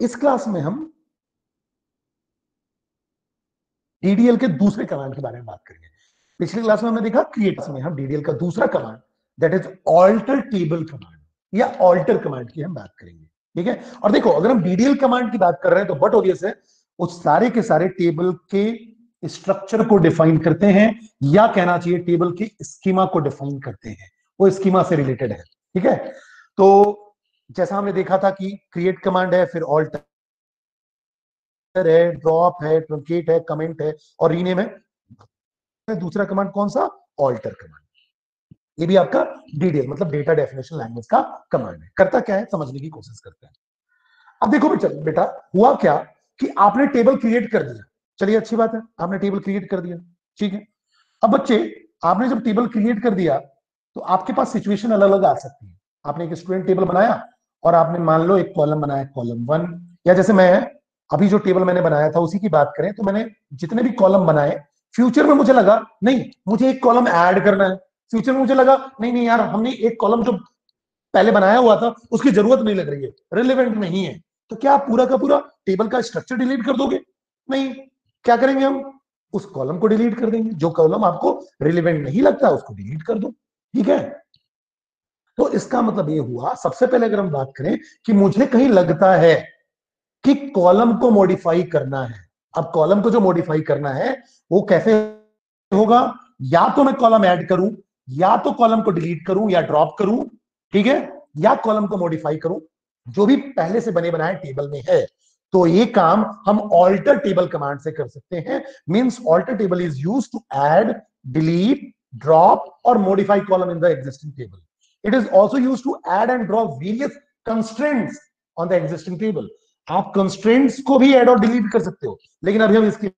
इस क्लास में हम डीडीएल के दूसरे कमांड के बारे में बात करेंगे। पिछली क्लास में हमने देखा क्रिएट में हम डीडीएल का दूसरा command that is alter table command या ऑल्टर कमांड की हम बात करेंगे। ठीक है, और देखो अगर हम डीडीएल कमांड की बात कर रहे हैं तो बट ऑब्वियस है उस सारे के सारे टेबल के स्ट्रक्चर को डिफाइन करते हैं, या कहना चाहिए टेबल के स्कीमा को डिफाइन करते हैं, वो स्कीमा से रिलेटेड है। ठीक है, तो जैसा हमने देखा था कि क्रिएट कमांड है, फिर ऑल्टर है, ड्रॉप है, ट्रंकेट है, कमेंट है और रीनेम है। दूसरा कमांड कौन सा? Alter command. ये भी आपका डीडीएल मतलब डेटा डेफिनेशन लैंग्वेज का कमांड है। करता क्या है समझने की कोशिश करते हैं। अब देखो बेटा हुआ क्या कि आपने टेबल क्रिएट कर दिया, चलिए अच्छी बात है, आपने टेबल क्रिएट कर दिया। ठीक है, अब बच्चे आपने जब टेबल क्रिएट कर दिया तो आपके पास सिचुएशन अलग अलग आ सकती है। आपने एक स्टूडेंट टेबल बनाया और आपने मान लो एक कॉलम बनाया, कॉलम 1, या जैसे मैं अभी जो टेबल मैंने बनाया था उसी की बात करें तो मैंने जितने भी कॉलम बनाए, फ्यूचर में मुझे लगा नहीं मुझे एक कॉलम ऐड करना है, फ्यूचर में मुझे लगा नहीं नहीं यार हमने एक कॉलम जो पहले बनाया हुआ था उसकी जरूरत नहीं लग रही है, रिलेवेंट नहीं है, तो क्या आप पूरा का पूरा टेबल का स्ट्रक्चर डिलीट कर दोगे? नहीं, क्या करेंगे हम उस कॉलम को डिलीट कर देंगे, जो कॉलम आपको रिलेवेंट नहीं लगता उसको डिलीट कर दो। ठीक है, तो इसका मतलब ये हुआ, सबसे पहले अगर हम बात करें कि मुझे कहीं लगता है कि कॉलम को मॉडिफाई करना है, अब कॉलम को जो मॉडिफाई करना है वो कैसे होगा? या तो मैं कॉलम ऐड करूं, या तो कॉलम को डिलीट करूं या ड्रॉप करूं, ठीक है, या कॉलम को मॉडिफाई करूं जो भी पहले से बने बनाए टेबल में है। तो ये काम हम ऑल्टर टेबल कमांड से कर सकते हैं। Means alter table is used to add, delete, drop और modify column in the existing table. It is also used to add and drop various constraints on the existing table. आप constraints को भी add और delete कर सकते हो, लेकिन अभी हम इसकी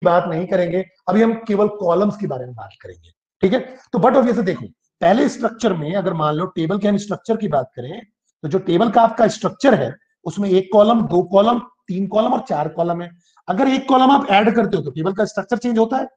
बात नहीं करेंगे, अभी हम केवल कॉलम्स के बारे में बात करेंगे। ठीक है, तो बट ऑब्वियसली देखो पहले स्ट्रक्चर में अगर मान लो टेबल के हम स्ट्रक्चर की बात करें तो जो टेबल का आपका स्ट्रक्चर है उसमें एक कॉलम, दो कॉलम, तीन कॉलम और चार कॉलम है। अगर एक कॉलम आप ऐड करते हो तो टेबल का स्ट्रक्चर चेंज होता है,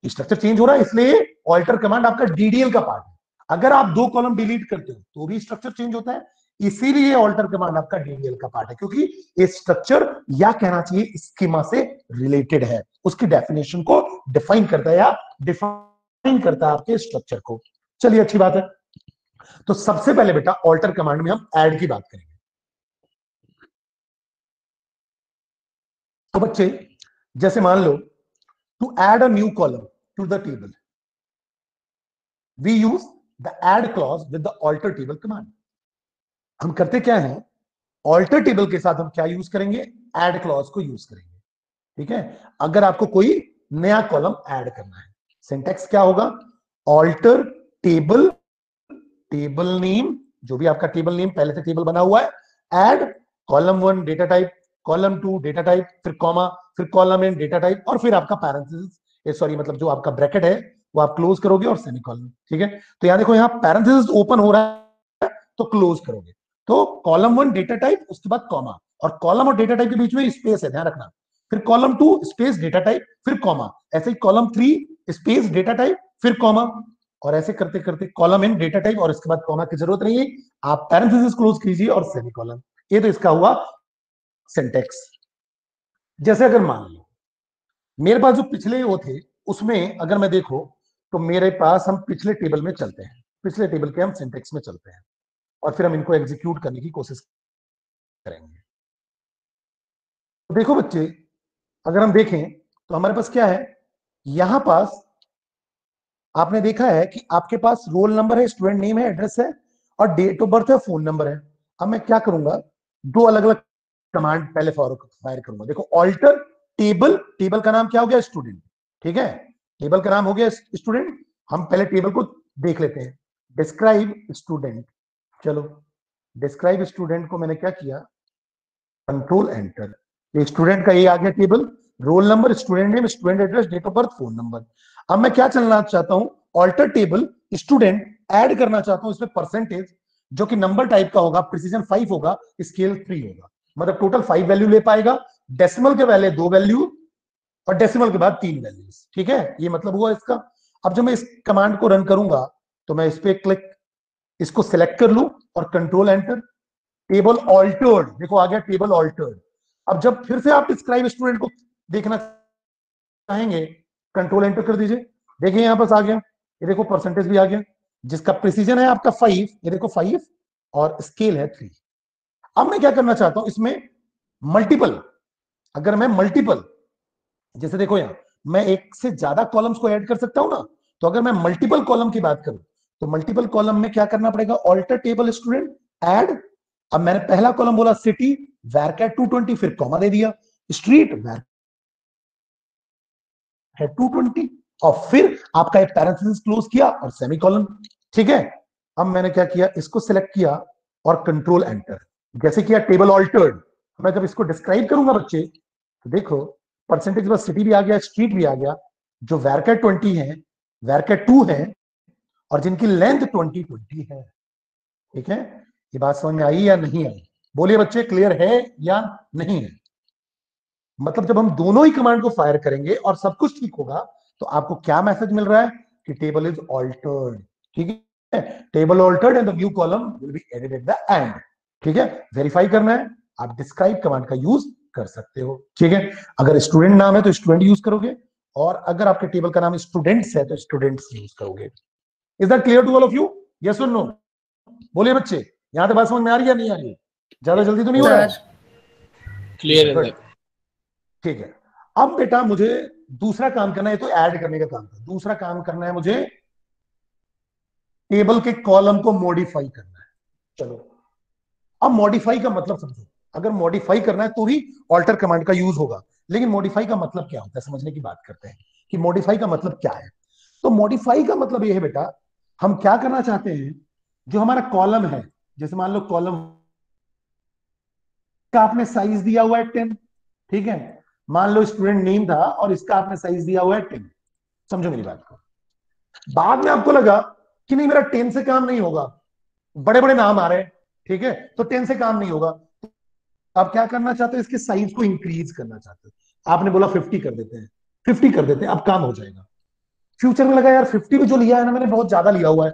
स्ट्रक्चर चेंज हो रहा है, इसलिए ऑल्टर कमांड आपका डीडीएल का पार्ट है। अगर आप दो कॉलम डिलीट करते हो तो भी स्ट्रक्चर चेंज होता है, इसीलिए ऑल्टर कमांड आपका डीडीएल का पार्ट है, क्योंकि ये स्ट्रक्चर या कहना चाहिए स्कीमा से रिलेटेड है, उसकी डेफिनेशन को डिफाइन करता है या डिफाइन करता है आपके स्ट्रक्चर को। चलिए अच्छी बात है, तो सबसे पहले बेटा ऑल्टर कमांड में हम ऐड की बात करेंगे। तो बच्चे जैसे मान लो to add a new column to the table we use the add clause with the alter table command. हम करते क्या है, alter table के साथ हम क्या यूज करेंगे? add clause को यूज करेंगे। ठीक है, अगर आपको कोई नया कॉलम ऐड करना है, सिंटैक्स क्या होगा? alter table, टेबल नेम, जो भी आपका टेबल नेम पहले से टेबल बना हुआ है, add column 1 data type, column 2 data type, फिर कॉमा, फिर कॉलम एन डेटा टाइप और फिर आपका पैरेंथेसिस, सॉरी मतलब जो आपका ब्रैकेट है वो आप क्लोज करोगे और सेमीकोलन। ठीक है, तो यहां देखो यहां पैरेंथेसिस ओपन हो रहा है तो क्लोज करोगे, तो कॉलम 1 डेटा टाइप, उसके बाद कॉमा, और कॉलम और डेटा टाइप के बीच में स्पेस है, ध्यान रखना, फिर कॉलम 2 स्पेस डेटा टाइप फिर कॉमा, ऐसे ही कॉलम 3 स्पेस डेटा टाइप फिर कॉमा, और ऐसे करते करते कॉलम इन डेटा टाइप और इसके बाद कॉमा की जरूरत नहीं है, आप पैरेंथेसिस क्लोज कीजिए और सेमीकोलन। ये तो इसका हुआ सिंटैक्स। जैसे अगर मान लो मेरे पास जो पिछले वो थे उसमें अगर मैं देखो तो मेरे पास, हम पिछले टेबल में चलते हैं, पिछले टेबल के हम सिंटैक्स में चलते हैं और फिर हम इनको एग्जीक्यूट करने की कोशिश करेंगे। तो देखो बच्चे अगर हम देखें तो हमारे पास क्या है, यहां पास आपने देखा है कि आपके पास रोल नंबर है, स्टूडेंट नेम है, एड्रेस है और डेट ऑफ बर्थ है, फोन नंबर है। अब मैं क्या करूंगा, दो अलग अलग कमांड पहले फायर करूंगा। देखो ऑल्टर टेबल, टेबल का नाम क्या हो गया? स्टूडेंट। ठीक है, टेबल का नाम हो गया स्टूडेंट। हम पहले टेबल को देख लेते हैं, डिस्क्राइब स्टूडेंट। चलो डिस्क्राइब स्टूडेंट को मैंने क्या किया, कंट्रोल एंटर, स्टूडेंट का ये आ गया table, roll number, student name, student address, date of birth, phone number. अब मैं क्या चलना चाहता हूं, ऑल्टर टेबल स्टूडेंट, ऐड करना चाहता हूं इसमें परसेंटेज, जो कि नंबर टाइप का होगा, प्रिसीजन 5 होगा, स्केल 3 होगा, मतलब टोटल 5 वैल्यू ले पाएगा, डेसिमल के पहले 2 वैल्यू और डेसिमल के बाद 3 वैल्यूज। ठीक है, ये मतलब हुआ इसका। अब जब मैं इस कमांड को रन करूंगा तो मैं इस पे क्लिक, इसको सिलेक्ट कर लूं और कंट्रोल एंटर, टेबल ऑल्टर्ड, देखो आ गया टेबल ऑल्टर्ड। अब जब फिर से आप डिस्क्राइब स्टूडेंट को देखना चाहेंगे, कंट्रोल एंटर कर दीजिए, देखिए यहां पर आ गया, ये देखो परसेंटेज भी आ गया, जिसका प्रिसीजन है आपका 5, ये देखो 5 और स्केल है 3। अब मैं क्या करना चाहता हूं इसमें मल्टीपल, अगर मैं मल्टीपल, जैसे देखो यहां मैं एक से ज्यादा कॉलम्स को ऐड कर सकता हूं ना, तो अगर मैं मल्टीपल कॉलम की बात करूं तो मल्टीपल कॉलम में क्या करना पड़ेगा, ऑल्टर टेबल स्टूडेंट ऐड। अब मैंने पहला कॉलम बोला सिटी वैरकैट 220, फिर कॉमा दे दिया, स्ट्रीट है 220, और फिर आपका एक पैरेंथेसिस क्लोज किया और सेमीकोलन। ठीक है, अब मैंने क्या किया, इसको सिलेक्ट किया और कंट्रोल एंटर, जैसे किया टेबल ऑल्टर्ड। मैं जब इसको डिस्क्राइब करूंगा बच्चे तो देखो परसेंटेज बस सिटी भी आ गया, स्ट्रीट भी आ गया, जो वैरकैट 20 है, वैरकैट 2 है, और जिनकी लेंथ 20 है। ठीक है, ये बात समझ में आई या नहीं आई? बोलिए बच्चे, क्लियर है या नहीं है? मतलब जब हम दोनों ही कमांड को फायर करेंगे और सब कुछ ठीक होगा तो आपको क्या मैसेज मिल रहा है कि टेबल इज ऑल्टर्ड। ठीक है, table altered and the view column will be added at the end. ठीक है, वेरीफाई करना है, आप डिस्क्राइब कमांड का यूज कर सकते हो। ठीक है, अगर स्टूडेंट नाम है तो स्टूडेंट यूज करोगे, और अगर आपके टेबल का नाम स्टूडेंट्स है तो स्टूडेंट्स यूज करोगे। Is that clear to all of you? Yes और नो? बोलिए बच्चे, यहां तक बात समझ में आ रही है या नहीं आ रही है? ज्यादा जल्दी तो नहीं हो रहा है? क्लियर है। ठीक है, अब बेटा मुझे दूसरा काम करना है, तो ऐड करने का काम था, दूसरा काम करना है मुझे टेबल के कॉलम को मॉडिफाई करना है। चलो, अब मॉडिफाई का मतलब समझो, अगर मॉडिफाई करना है तो ही ऑल्टर कमांड का यूज होगा, लेकिन मॉडिफाई का मतलब क्या होता है समझने की बात करते हैं कि मॉडिफाई का मतलब क्या है। तो मॉडिफाई का मतलब यह है बेटा, हम क्या करना चाहते हैं, जो हमारा कॉलम है, जैसे मान लो कॉलम का आपने साइज दिया हुआ है 10, ठीक है, मान लो स्टूडेंट नेम था और इसका आपने साइज दिया हुआ है 10, समझो मेरी बात को। बाद में आपको लगा कि नहीं मेरा 10 से काम नहीं होगा, बड़े बड़े नाम आ रहे हैं, ठीक है, तो 10 से काम नहीं होगा, तो आप क्या करना चाहते हो, इसके साइज को इंक्रीज करना चाहते हो, आपने बोला 50 कर देते हैं, 50 कर देते हैं, अब काम हो जाएगा। फ्यूचर में लगा यार 50 भी जो लिया है ना मैंने बहुत ज्यादा लिया हुआ है,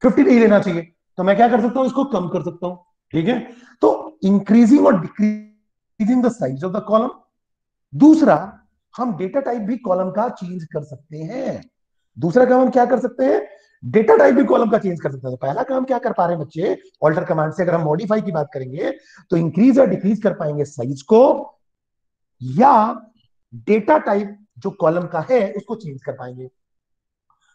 50 नहीं लेना चाहिए, तो मैं क्या कर सकता हूं, इसको कम कर सकता हूं। ठीक है, तो इंक्रीजिंग और decreasing the size of the column. दूसरा, हम डेटा टाइप भी कॉलम का चेंज कर सकते हैं। दूसरा काम हम क्या कर सकते हैं, डेटा टाइप भी कॉलम का चेंज कर सकते हैं। तो पहला काम क्या कर पा रहे हैं बच्चे, ऑल्टर कमांड से अगर हम मॉडिफाई की बात करेंगे तो इंक्रीज और डिक्रीज कर पाएंगे साइज को, या डेटा टाइप जो कॉलम का है उसको चेंज कर पाएंगे।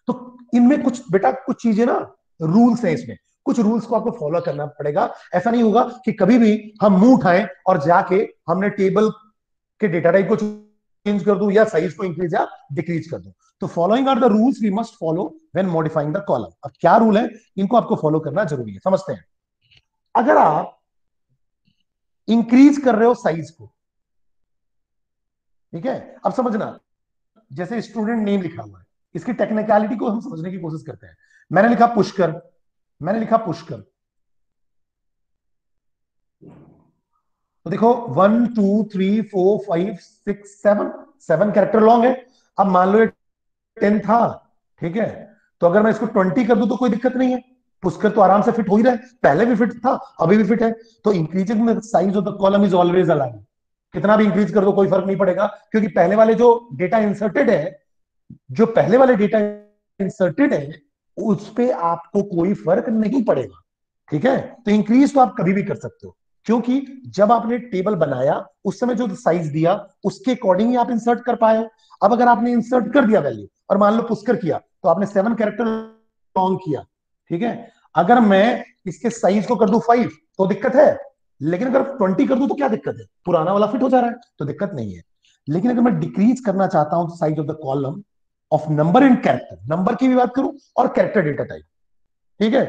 तो इनमें कुछ बेटा कुछ चीजें ना रूल्स हैं, इसमें कुछ रूल्स को आपको फॉलो करना पड़ेगा। ऐसा नहीं होगा कि कभी भी हम मुंह उठाएं और जाके हमने टेबल के डेटा टाइप को चेंज कर दूं या साइज को इंक्रीज या डिक्रीज कर दूं। तो following are the rules we must follow when modifying the column. अब क्या रूल है, इनको आपको फॉलो करना जरूरी है, समझते हैं। अगर आप इंक्रीज कर रहे हो साइज को, ठीक है, अब समझना, जैसे स्टूडेंट नेम लिखा हुआ है, इसकी टेक्निकलिटी को हम समझने की कोशिश करते हैं। मैंने लिखा पुष्कर, मैंने लिखा पुष्कर, तो देखो 1 2 3 4 5 6 7, 7 कैरेक्टर लॉन्ग है। अब मान लो ये 10 था, ठीक है, तो अगर मैं इसको 20 कर दूं तो कोई दिक्कत नहीं है, पुष्कर तो आराम से फिट हो ही रहा है, पहले भी फिट था अभी भी फिट है। तो increasing the size of the column is always allowed, कितना भी इंक्रीज कर दो कोई फर्क नहीं पड़ेगा, क्योंकि पहले वाले जो डेटा इंसर्टेड है, जो पहले वाले डेटा इंसर्टेड है उस पे आपको कोई फर्क नहीं पड़ेगा। ठीक है, तो इंक्रीज तो आप कभी भी कर सकते हो, क्योंकि जब आपने टेबल बनाया उस समय जो साइज दिया उसके अकॉर्डिंग ही आप इंसर्ट कर पाए हो। अब अगर आपने इंसर्ट कर दिया वैल्यू और मान लो पुष्कर किया तो आपने 7 कैरेक्टर लॉन्ग किया, ठीक है, अगर मैं इसके साइज को कर दूं 5 तो दिक्कत है, लेकिन अगर 20 कर दूं तो क्या दिक्कत है, पुराना वाला फिट हो जा रहा है तो दिक्कत नहीं है। लेकिन अगर मैं डिक्रीज करना चाहता हूं size of the column of number and character, number की भी बात करूं और कैरेक्टर डेटा टाइप, ठीक है,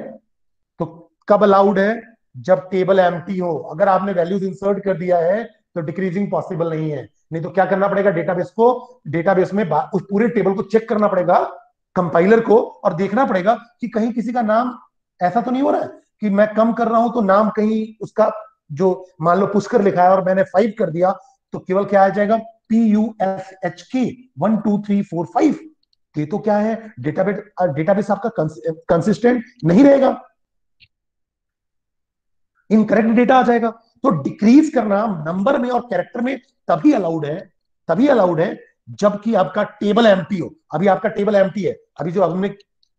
तो कब अलाउड है, जब टेबल एम्प्टी हो। अगर आपने वैल्यूज इंसर्ट कर दिया है तो डिक्रीजिंग पॉसिबल नहीं है, नहीं तो क्या करना पड़ेगा, डेटाबेस को, डेटाबेस में उस पूरे टेबल को चेक करना पड़ेगा कंपाइलर को, और देखना पड़ेगा कि कहीं किसी का नाम ऐसा तो नहीं हो रहा है कि मैं कम कर रहा हूं तो नाम कहीं उसका, जो मान लो पुष्कर लिखा है और मैंने 5 कर दिया तो केवल क्या आ जाएगा, PUSHK 1 2 3 4 5। ये तो क्या है, डेटाबेस आपका कंसिस्टेंट नहीं रहेगा। इनकरेक्ट डेटा आ जाएगा। तो डिक्रीज करना नंबर में और कैरेक्टर में तभी अलाउड है, तभी अलाउड है जबकि आपका टेबल एम्प्टी हो। अभी आपका टेबल एम्प्टी है, अभी जो हमने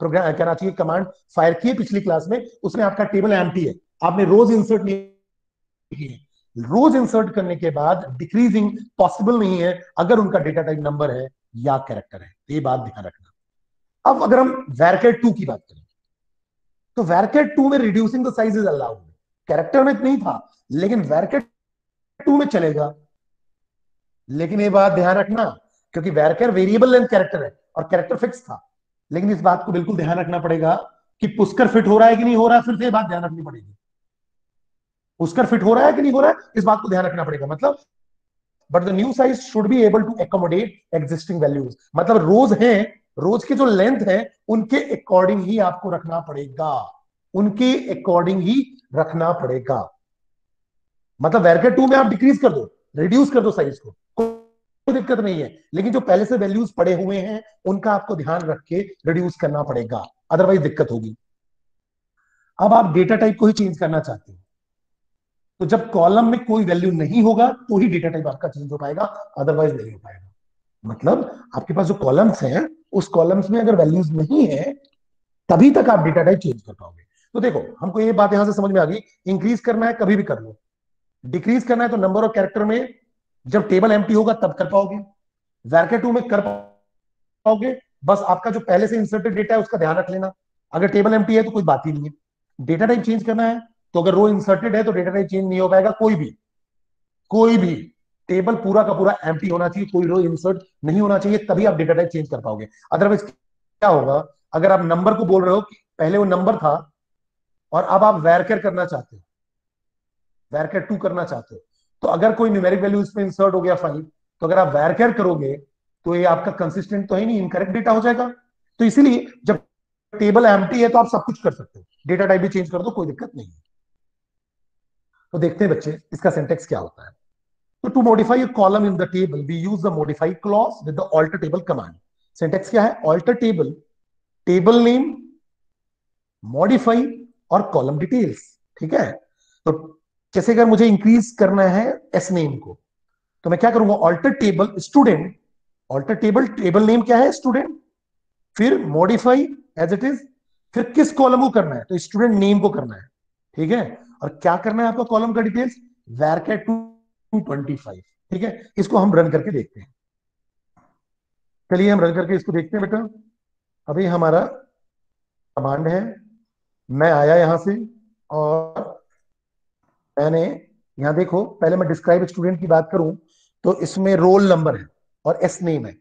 प्रोग्राम कहना चाहिए कमांड फायर की है पिछली क्लास में, उसमें आपका टेबल एम्प्टी है, आपने रोज इंसर्ट नहीं की है। रोज इंसर्ट करने के बाद डिक्रीजिंग पॉसिबल नहीं है अगर उनका डेटा टाइप नंबर है या कैरेक्टर है, ये बात ध्यान रखना। अब अगर हम वैरकेट 2 की बात करें, तो वैरकेट 2 में reducing the size is allowed, character में नहीं था लेकिन वैरकेट 2 में चलेगा। लेकिन ये बात ध्यान रखना, क्योंकि वैरकर वेरिएबल लेंथ कैरेक्टर है और कैरेक्टर फिक्स था, लेकिन इस बात को बिल्कुल ध्यान रखना पड़ेगा कि पुष्कर फिट हो रहा है कि नहीं हो रहा है, फिर से ये बात ध्यान रखनी पड़ेगी। पुष्कर फिट हो रहा है कि नहीं हो रहा है, इस बात को ध्यान रखना पड़ेगा। मतलब but the new size should be able to accommodate existing values, मतलब रोज है, रोज की जो लेंथ है उनके अकॉर्डिंग ही आपको रखना पड़ेगा, उनके अकॉर्डिंग ही रखना पड़ेगा। मतलब वैरकेट 2 में आप डिक्रीज कर दो, रिड्यूस कर दो साइज को, कोई दिक्कत नहीं है, लेकिन जो पहले से वैल्यूज पड़े हुए हैं उनका आपको ध्यान रख के रिड्यूस करना पड़ेगा, अदरवाइज दिक्कत होगी। अब आप डेटा टाइप को ही चेंज करना चाहते हो, तो जब कॉलम में कोई वैल्यू नहीं होगा तो ही डेटा टाइप आपका चेंज हो पाएगा, अदरवाइज नहीं हो पाएगा। मतलब आपके पास जो कॉलम्स हैं उस कॉलम्स में अगर वैल्यूज नहीं है तभी तक आप डेटा टाइप चेंज कर पाओगे। तो देखो हमको ये बात यहां से समझ में आ गई, इंक्रीज करना है कभी भी कर लो, डिक्रीज करना है तो नंबर ऑफ कैरेक्टर में जब टेबल एम्प्टी होगा तब कर पाओगे, वैरकेट 2 में कर पाओगे। बस आपका जो पहले से इंसर्टेड डेटा है उसका ध्यान रख लेना, अगर टेबल एम्प्टी है तो कोई बात ही नहीं है। डेटा टाइप चेंज करना है तो अगर रो इंसर्टेड है तो डेटा टाइप चेंज नहीं हो पाएगा, कोई भी टेबल पूरा का पूरा एम्प्टी होना चाहिए, कोई रो इंसर्ट नहीं होना चाहिए, तभी आप डेटा टाइप चेंज कर पाओगे। अदरवाइज क्या होगा, अगर आप नंबर को बोल रहे हो कि पहले वो नंबर था और अब आप वैरकर करना चाहते हो, वैरकर 2 करना चाहते हो, तो अगर कोई न्यूमेरिक वैल्यू इसमें इंसर्ट हो गया 5, तो अगर आप वैरकर करोगे तो ये आपका कंसिस्टेंट तो है नहीं, इनकरेक्ट डेटा हो जाएगा। तो इसीलिए जब टेबल एम्प्टी है तो आप सब कुछ कर सकते हो, डेटा टाइप भी चेंज कर दो, कोई दिक्कत नहीं है। तो देखते हैं बच्चे इसका सिंटेक्स क्या होता है। तो to modify a column in the table we use the modify clause with the alter table command. Syntax क्या है, alter table, table name, modify और कॉलम डिटेल्स। ठीक है, तो जैसे अगर मुझे इंक्रीज करना है एस नेम को, तो मैं क्या करूंगा, alter table student, alter table, table name क्या है स्टूडेंट, फिर मॉडिफाई एज इट इज, फिर किस कॉलम को करना है, तो स्टूडेंट नेम को करना है। ठीक है, और क्या करना है आपको कॉलम का डिटेल्स, वैरकेट 225। ठीक है, इसको हम रन करके देखते हैं। चलिए हम रन करके इसको देखते हैं बेटा। अभी हमारा कमांड है, मैं आया यहां से और मैंने यहां देखो, पहले मैं डिस्क्राइब स्टूडेंट की बात करूं तो इसमें रोल नंबर है और एस नेम है।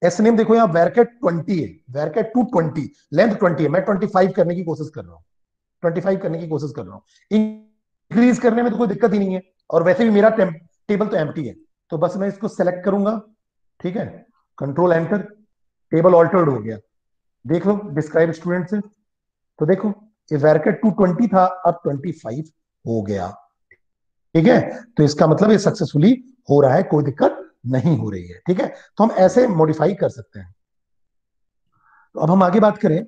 एस नेम देखो यहाँ वैरकेट 20 है, वैरकेट 220, लेंथ 20 है, मैं 25 करने की कोशिश कर रहा हूँ, 25 करने की कोशिश कर रहा हूँ, इंक्रीज करने में तो कोई दिक्कत ही नहीं है, और वैसे भी मेरा टेबल तो एम्प्टी है, तो बस मैं इसको सेलेक्ट करूंगा। ठीक है, कंट्रोल एंटर, टेबल ऑल्टर्ड हो गया, देख लो डिस्क्राइब स्टूडेंट से, तो देखो ये वैरकेट 220 था अब 25 हो गया। ठीक है, तो इसका मतलब ये सक्सेसफुली हो रहा है, कोई दिक्कत नहीं हो रही है। ठीक है, तो हम ऐसे मॉडिफाई कर सकते हैं। तो अब हम आगे बात करें,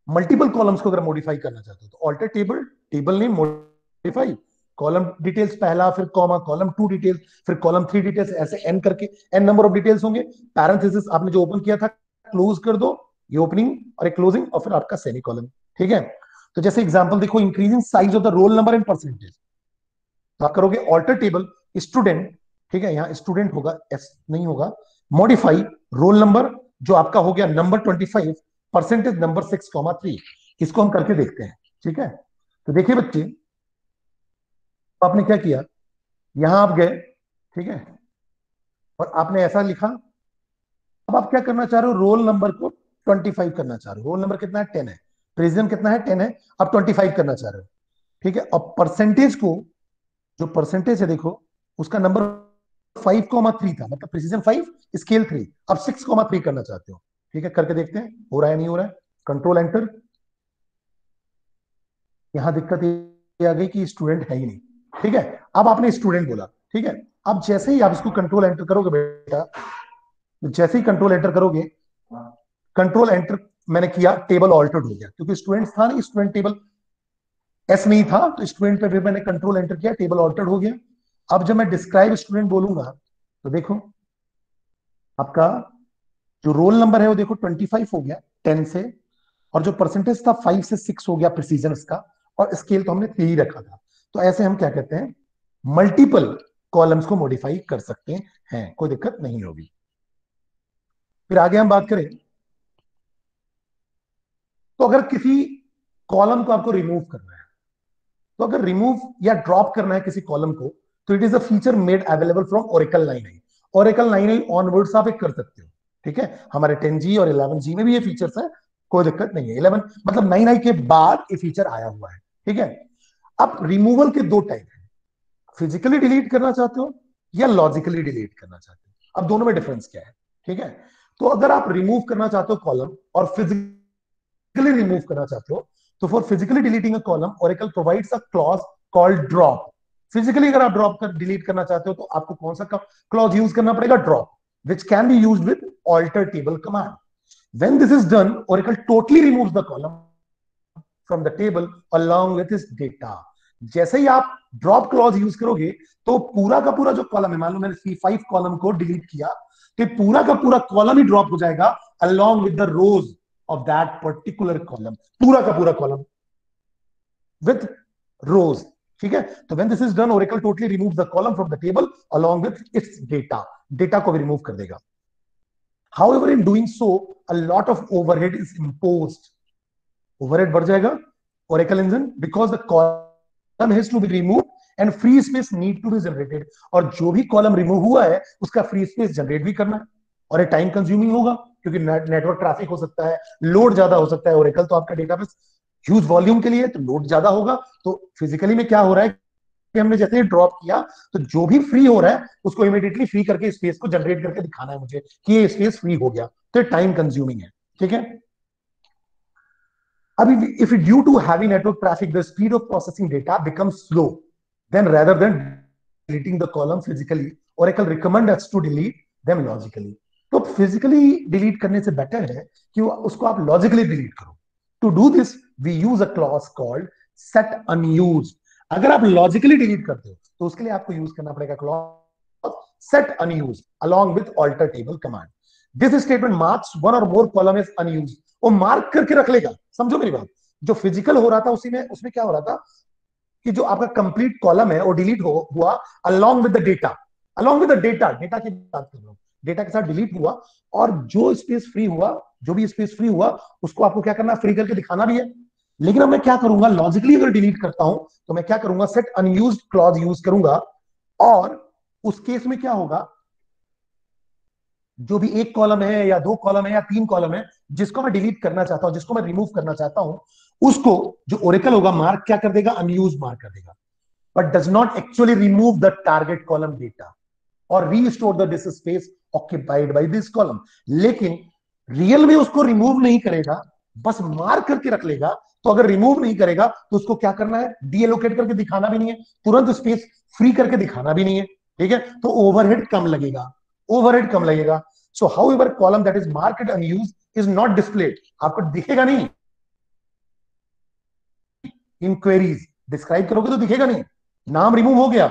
मल्टीपल कॉलम्स को अगर मॉडिफाई करना चाहते हो तो alter table, table name, modify, column details पहला, फिर कॉमा, कॉलम 2 डिटेल्स, फिर कॉलम 3 डिटेल्स, ऐसे एन करके एन नंबर ऑफ डिटेल्स होंगे। पैरेंथेसिस आपने जो ओपन किया था क्लोज कर दो, ये ओपनिंग और एक क्लोजिंग, और फिर आपका सेमी कॉलम। ठीक है, तो जैसे एग्जांपल देखो, increasing size of the roll number in percentage, तो आप करोगे ऑल्टर टेबल स्टूडेंट, ठीक है, यहां स्टूडेंट होगा, एस नहीं होगा, मॉडिफाई रोल नंबर जो आपका हो गया नंबर 25, परसेंटेज नंबर 6,3। इसको हम करके देखते हैं। ठीक है, तो देखिए बच्चे, तो आपने क्या किया, यहां आप गए, ठीक है, और आपने ऐसा लिखा। अब आप क्या करना चाह रहे हो, रोल नंबर को 25 करना चाह रहे हो, रोल नंबर कितना है 10 है, प्रेसिडेंट कितना है 10 है, अब 25 करना चाह रहे हो। ठीक है, अब परसेंटेज को, जो परसेंटेज है देखो, उसका नंबर 5,3 था, मतलब प्रिसीजन 5 स्केल 3, अब 6,3 करना चाहते हो। ठीक है, करके देखते हैं हो रहा है नहीं हो रहा है, कंट्रोल एंटर। यहां दिक्कत ये आ गई कि स्टूडेंट है ही नहीं। ठीक है, अब आपने स्टूडेंट बोला, ठीक है, अब जैसे ही आप इसको कंट्रोल एंटर करोगे बेटा, जैसे ही कंट्रोल एंटर करोगे, कंट्रोल एंटर मैंने किया, टेबल ऑल्टर्ड हो गया क्योंकि स्टूडेंट्स था नहीं, स्टूडेंट टेबल एस नहीं था, तो स्टूडेंट पे फिर मैंने कंट्रोल एंटर किया, टेबल ऑल्टर्ड हो गया। अब जब मैं डिस्क्राइब स्टूडेंट बोलूंगा तो देखो आपका जो रोल नंबर है वो देखो 25 हो गया 10 से, और जो परसेंटेज था 5 से 6 हो गया प्रिसीजन इसका, और स्केल तो हमने 3 रखा था। तो ऐसे हम क्या कहते हैं, मल्टीपल कॉलम्स को मॉडिफाई कर सकते हैं, कोई दिक्कत नहीं होगी। फिर आगे हम बात करें तो अगर किसी कॉलम को आपको रिमूव करना है, तो अगर रिमूव या ड्रॉप करना है किसी कॉलम को, तो it is a feature made available from Oracle 9i। Oracle 9i onwards आप एक कर सकते हो, ठीक है। हमारे 10G और 11G में भी ये फीचर्स है, कोई दिक्कत नहीं है। 11 मतलब 9i के बाद ये फीचर आया हुआ है, ठीक है। अब रिमूवल के दो टाइप है, फिजिकली डिलीट करना चाहते हो या लॉजिकली डिलीट करना चाहते हो। अब दोनों में डिफरेंस क्या है, ठीक है। तो अगर आप रिमूव करना चाहते हो कॉलम और फिजिकली रिमूव करना चाहते हो, तो for physically deleting a column Oracle provides a clause called drop. Physically अगर आप ड्रॉप कर डिलीट करना चाहते हो तो आपको कौन सा क्लॉज यूज करना पड़ेगा, drop, which can be used with alter table command. When this is done, Oracle totally removes the column from the table along with its data. जैसे ही आप ड्रॉप क्लॉज यूज करोगे तो पूरा का पूरा जो कॉलम है, मान लो मैंने C5 कॉलम को डिलीट किया, तो पूरा का पूरा कॉलम ही ड्रॉप हो जाएगा along with the rows of that particular column, पूरा का पूरा कॉलम with rows, ठीक है। तो when this is done, Oracle totally removes the column from the table along with its data, data को भी रिमूव कर देगा। However, in doing so, a lot of overhead is imposed. Overhead बढ़ जाएगा Oracle engine because the column has to be removed and free space need to be generated. और जो भी column remove हुआ है उसका फ्री स्पेस जनरेट भी करना है, और ये टाइम कंज्यूमिंग होगा क्योंकि नेटवर्क ट्रैफिक हो सकता है, लोड ज्यादा हो सकता है। Oracle तो आपका डेटाबेस ह्यूज वॉल्यूम के लिए, तो लोड ज्यादा होगा। तो फिजिकली में क्या हो रहा है कि हमने जैसे ही ड्रॉप किया तो जो भी फ्री हो रहा है उसको इमीडिएटली फ्री करके स्पेस को जनरेट करके दिखाना है मुझे कि ये स्पेस फ्री हो गया, तो टाइम कंज्यूमिंग है, ठीक है। अभी if due to heavy network traffic the speed of processing data becomes slow, then rather than deleting the column physically, Oracle recommend us to delete them logically. तो physically delete करने से better है कि उसको आप लॉजिकली डिलीट करो। To do this we use a clause called set unused. अगर आप लॉजिकली डिलीट करते हो तो उसके लिए आपको यूज करना पड़ेगा clause set unused along with alter table command. This statement marks one or more column as unused. वो मार्क करके रख लेगा, समझो मेरी बात। जो फिजिकल हो रहा था उसी में, उसमें क्या हो रहा था कि जो आपका कंप्लीट कॉलम है वो डिलीट हुआ along with the data, along with the data, data की बात कर रहा हूं, डेटा के साथ डिलीट हुआ, और जो स्पेस फ्री हुआ, जो भी स्पेस फ्री हुआ उसको आपको क्या करना है, फ्री करके दिखाना भी है। लेकिन अब मैं क्या करूंगा, लॉजिकली अगर डिलीट करता हूं तो मैं क्या करूंगा, सेट अनयूज्ड क्लॉज यूज करूंगा, और उस केस में क्या होगा, जो भी एक कॉलम है या दो कॉलम है या तीन कॉलम है जिसको मैं डिलीट करना चाहता हूं, जिसको मैं रिमूव करना चाहता हूं, उसको जो ओरेकल होगा मार्क क्या कर देगा, अनयूज मार्क कर देगा, but does not actually remove the target column data और restore the disk space occupied by this column. लेकिन रियल में उसको रिमूव नहीं करेगा, बस मार्क करके रख लेगा। तो अगर रिमूव नहीं करेगा तो उसको क्या करना है, डीएलोकेट करके दिखाना भी नहीं है, तुरंत स्पेस फ्री करके दिखाना भी नहीं है, ठीक है। तो ओवरहेड कम लगेगा, ओवरहेड कम लगेगा। So however column that is marked unused is not displayed, आपको दिखेगा नहीं इन क्वेरीज, डिस्क्राइब करोगे तो दिखेगा नहीं, नाम रिमूव हो गया,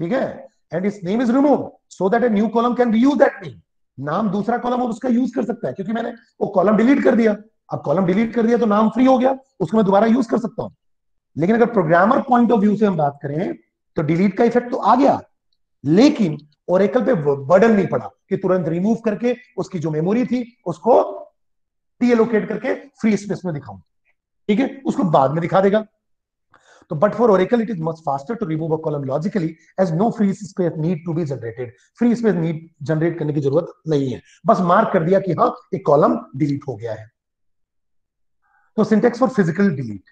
ठीक है, and it's name is remove so that a new column can reuse that name. नाम दूसरा कॉलम उसका यूज कर सकता है क्योंकि मैंने वो कॉलम डिलीट कर दिया। अब कॉलम डिलीट कर दिया तो नाम फ्री हो गया, उसको मैं दोबारा यूज कर सकता हूं। लेकिन अगर प्रोग्रामर पॉइंट ऑफ व्यू से हम बात करें तो डिलीट का इफेक्ट तो आ गया, लेकिन ओरेकल पे बर्डन नहीं पड़ा कि तुरंत रिमूव करके उसकी जो मेमोरी थी उसको डीएलोकेट करके फ्री स्पेस में दिखाऊं, ठीक है, उसको बाद में दिखा देगा। तो but for Oracle it is much faster to remove a column logically as no free space need to be generated. free space need generate करने की जरूरत नहीं है, बस मार्क कर दिया कि हाँ एक कॉलम डिलीट हो गया है। तो syntax for physical delete,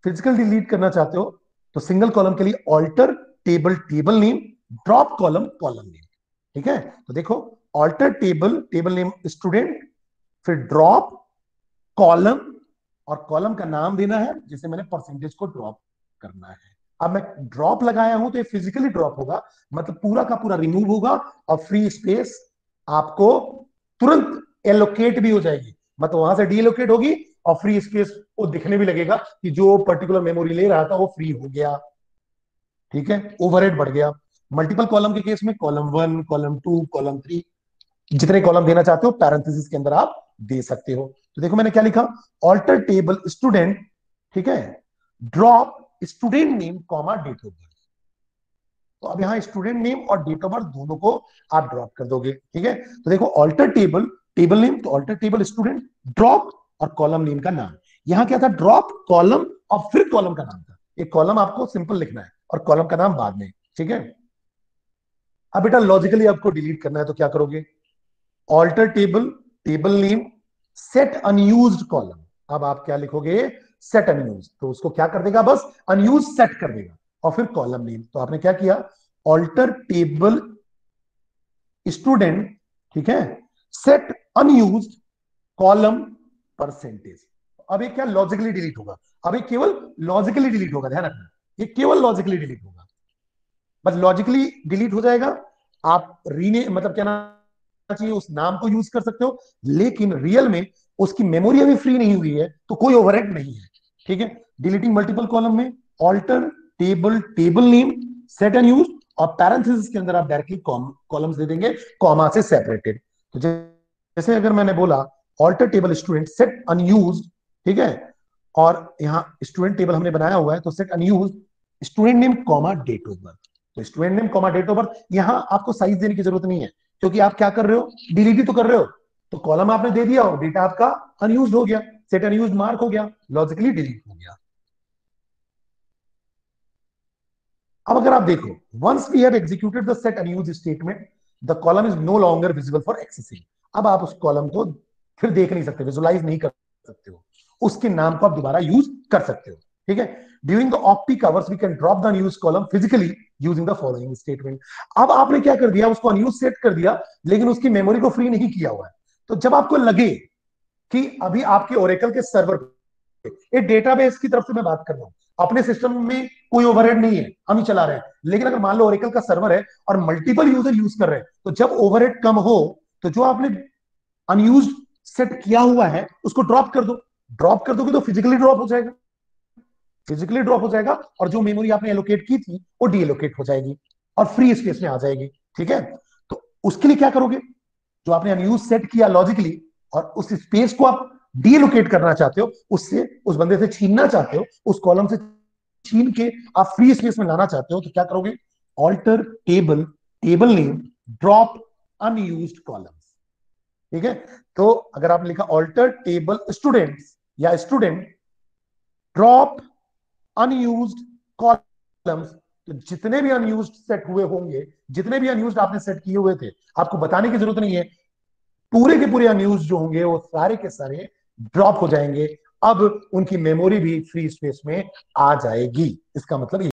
physical delete करना चाहते हो तो सिंगल कॉलम के लिए alter table table name, drop column column name, ठीक है। तो देखो alter table table name student, फिर ड्रॉप कॉलम, और कॉलम का नाम देना है, जैसे मैंने परसेंटेज को ड्रॉप करना है। अब मैं ड्रॉप लगाया हूं तो ये फिजिकली ड्रॉप होगा, मतलब पूरा का पूरा रिमूव होगा और फ्री स्पेस आपको तुरंत एलोकेट भी हो जाएगी। मतलब वहां से डीलोकेट होगी और फ्री स्पेस को दिखने भी लगेगा कि जो पर्टिकुलर मेमोरी ले रहा था वो फ्री हो गया। ठीक है, ओवरहेड बढ़ गया। मल्टीपल कॉलम के केस में कॉलम 1, कॉलम 2, कॉलम 3, जितने कॉलम देना चाहते हो पैरेंथेसिस के अंदर आप दे सकते हो। तो देखो मैंने क्या लिखा, ऑल्टर टेबल स्टूडेंट, ठीक है, drop student name comma date of birth. तो अब यहां स्टूडेंट नेम और डेट ऑफ बर्थ दोनों को आप ड्रॉप कर दोगे। ठीक है, तो देखो ऑल्टर टेबल, टेबल नेम तो ऑल्टर टेबल स्टूडेंट, ड्रॉप और कॉलम नेम का नाम। यहां क्या था, ड्रॉप कॉलम और फिर कॉलम का नाम था। एक कॉलम आपको सिंपल लिखना है और कॉलम का नाम बाद में। ठीक है, अब बेटा लॉजिकली आपको डिलीट करना है तो क्या करोगे, alter table, table name, set unused column. अब आप क्या लिखोगे, सेट अनयूज, तो उसको क्या कर देगा, बस अनयूज सेट कर देगा और फिर कॉलम नेम। तो आपने क्या किया, ऑल्टर टेबल स्टूडेंट, ठीक है, सेट अनयूज्ड कॉलम परसेंटेज। अब ये क्या लॉजिकली डिलीट होगा, अब ये केवल लॉजिकली डिलीट होगा, ध्यान रखना, ये केवल लॉजिकली डिलीट होगा, बस लॉजिकली डिलीट हो जाएगा। आप रीने मतलब क्या नाम चाहिए, उस नाम को यूज कर सकते हो, लेकिन रियल में उसकी मेमोरी अभी फ्री नहीं हुई है तो कोई ओवरहेड नहीं है। ठीक है, डिलीटिंग मल्टीपल कॉलम में alter table, table name, set एंड यूज, और पैरेंथेसिस के अंदर आप डायरेक्टली कॉलम्स दे देंगे कॉमा से सेपरेटेड। तो जैसे अगर मैंने बोला alter table student set unused, ठीक है, और यहाँ स्टूडेंट टेबल हमने बनाया हुआ है तो set unused student name comma date of birth. तो student name comma date of birth, यहां आपको साइज देने की जरूरत नहीं है क्योंकि आप क्या कर रहे हो, डिलीट ही तो कर रहे हो। तो कॉलम आपने दे दिया और डेटा आपका अनयूज हो गया, सेट अनयूज मार्क हो गया, लॉजिकली डिलीट हो गया। अब अगर आप देखो, once we have executed the set unused statement, the column is no longer visible for accessing. अब आप उस कॉलम को फिर देख नहीं सकते, विजुलाइज नहीं कर सकते हो, उसके नाम को आप दोबारा यूज कर सकते हो। ठीक है, during the off peak hours we can drop the unused column physically using the following statement. अब आपने क्या कर दिया, उसको अनयूज सेट कर दिया लेकिन उसकी मेमोरी को फ्री नहीं किया हुआ है। तो जब आपको लगे कि अभी आपके ओरेकल के सर्वर पे, एक डेटाबेस की तरफ से मैं बात कर रहा हूं, अपने सिस्टम में कोई ओवरहेड नहीं है, हम ही चला रहे हैं, लेकिन अगर मान लो ओरेकल का सर्वर है और मल्टीपल यूजर यूज कर रहे हैं, तो जब ओवरहेड कम हो तो जो आपने अनयूज सेट किया हुआ है उसको ड्रॉप कर दो। ड्रॉप कर दोगे तो फिजिकली ड्रॉप हो जाएगा, फिजिकली ड्रॉप हो जाएगा और जो मेमोरी आपने एलोकेट की थी वो डीएलोकेट हो जाएगी और फ्री स्पेस में आ जाएगी। ठीक है, तो उसके लिए क्या करोगे, जो आपने अनयूज सेट किया लॉजिकली और उस स्पेस को आप डीलोकेट करना चाहते हो, उससे उस बंदे से छीनना चाहते हो, उस कॉलम से छीन के आप फ्री स्पेस में लाना चाहते हो, तो क्या करोगे, alter table, table name, drop unused columns. ठीक है, तो अगर आपने लिखा ऑल्टर टेबल स्टूडेंट्स या स्टूडेंट ड्रॉप अनयूज्ड कॉलम्स, तो जितने भी अनयूज्ड सेट हुए होंगे, जितने भी अनयूज्ड आपने सेट किए हुए थे, आपको बताने की जरूरत नहीं है, पूरे के पूरे अनयूज जो होंगे वो सारे के सारे ड्रॉप हो जाएंगे। अब उनकी मेमोरी भी फ्री स्पेस में आ जाएगी, इसका मतलब